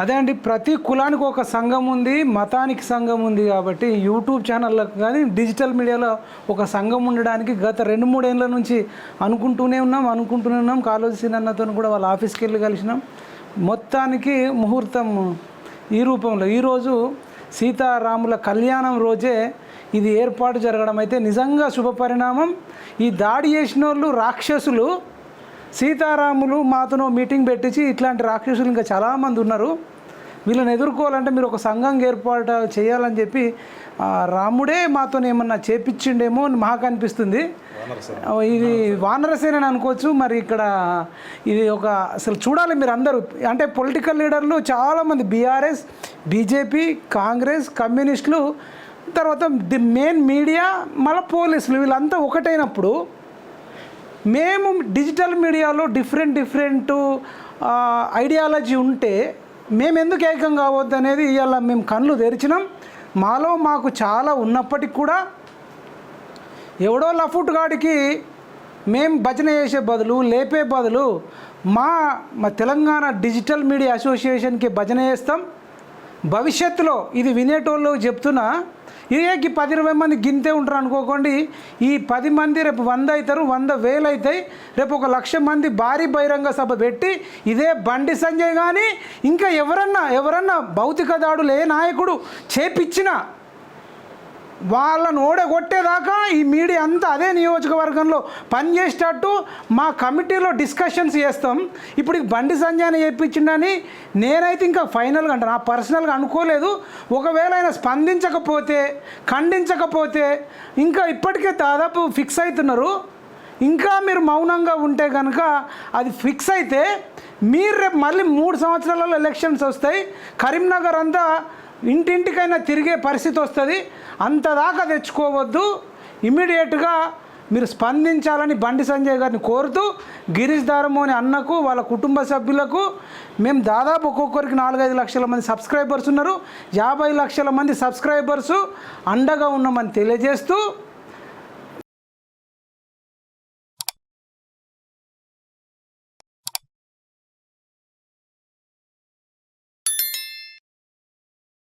అదే అండి, ప్రతి కులానికి ఒక సంఘం ఉంది, మతానికి సంఘం ఉంది. కాబట్టి యూట్యూబ్ ఛానళ్ళకు కానీ డిజిటల్ మీడియాలో ఒక సంఘం ఉండడానికి గత 2-3 ఏళ్ళ నుంచి అనుకుంటూనే ఉన్నాం. కాళోజీ సీనన్నతో కూడా వాళ్ళ ఆఫీస్కి వెళ్ళి కలిసినాం. మొత్తానికి ముహూర్తం ఈ రూపంలో ఈరోజు సీతారాముల కళ్యాణం రోజే ఇది ఏర్పాటు జరగడం అయితే నిజంగా శుభపరిణామం. ఈ దాడి చేసిన వాళ్ళు రాక్షసులు. సీతారాములు మాతోనో మీటింగ్ పెట్టించి ఇట్లాంటి రాక్షసులు ఇంకా చాలామంది ఉన్నారు. వీళ్ళని ఎదుర్కోవాలంటే మీరు ఒక సంఘం ఏర్పాటు చేయాలని చెప్పి రాముడే మాతో ఏమన్నా చేపించిండేమో అని మాకు అనిపిస్తుంది. ఇది వానరసేన అనుకోవచ్చు. మరి ఇక్కడ ఇది ఒక అసలు చూడాలి మీరు అందరూ. అంటే పొలిటికల్ లీడర్లు చాలామంది బీఆర్ఎస్, బీజేపీ, కాంగ్రెస్, కమ్యూనిస్టులు, తర్వాత ది మెయిన్ మీడియా, మళ్ళీ పోలీసులు వీళ్ళంతా ఒకటైనప్పుడు మేము డిజిటల్ మీడియాలో డిఫరెంట్ ఐడియాలజీ ఉంటే మేము ఎందుకు ఏకం కావద్దు అనేది ఇవాళ మేము కళ్ళు తెరిచినాం. మాలో మాకు చాలా ఉన్నప్పటికి కూడా ఎవడో లఫుట్ గాడికి మేము భజన చేసే బదులు, లేపే బదులు మా తెలంగాణ డిజిటల్ మీడియా అసోసియేషన్కి భజన చేస్తాం. భవిష్యత్తులో ఇది వినేటోళ్ళు చెప్తున్నా, ఇదేకి 10-20 మంది గింతే ఉంటారు అనుకోకండి. ఈ 10 మంది రేపు 100 అవుతారు, 100,000 అవుతాయి. రేపు 1,00,000 మంది భారీ బహిరంగ సభ పెట్టి ఇదే బండి సంజయ్ కానీ ఇంకా ఎవరన్నా భౌతిక దాడులు ఏ నాయకుడు చేపించినా వాళ్ళను ఓడగొట్టేదాకా ఈ మీడియా అంతా అదే నియోజకవర్గంలో పనిచేసేటట్టు మా కమిటీలో డిస్కషన్స్ చేస్తాం. ఇప్పుడు బండి సంజయ్ చేయించిండని నేనైతే ఇంకా ఫైనల్గా అంటే నా పర్సనల్గా అనుకోలేదు. ఒకవేళ ఆయన స్పందించకపోతే, ఖండించకపోతే ఇంకా ఇప్పటికే దాదాపు ఫిక్స్ అవుతున్నారు. ఇంకా మీరు మౌనంగా ఉంటే కనుక అది ఫిక్స్ అయితే మీరు రేపు మళ్ళీ 3 సంవత్సరాలలో ఎలక్షన్స్ వస్తాయి. కరీంనగర్ అంతా ఇంటింటికైనా తిరిగే పరిస్థితి వస్తుంది. అంతదాకా తెచ్చుకోవద్దు. ఇమ్మీడియట్గా మీరు స్పందించాలని బండి సంజయ్ గారిని కోరుతూ, గిరీష్ దారమోని అన్నకు, వాళ్ళ కుటుంబ సభ్యులకు, మేము దాదాపు ఒక్కొక్కరికి 4-5 లక్షల మంది సబ్స్క్రైబర్స్ ఉన్నారు. 50 లక్షల మంది సబ్స్క్రైబర్సు అండగా ఉన్నామని తెలియజేస్తూ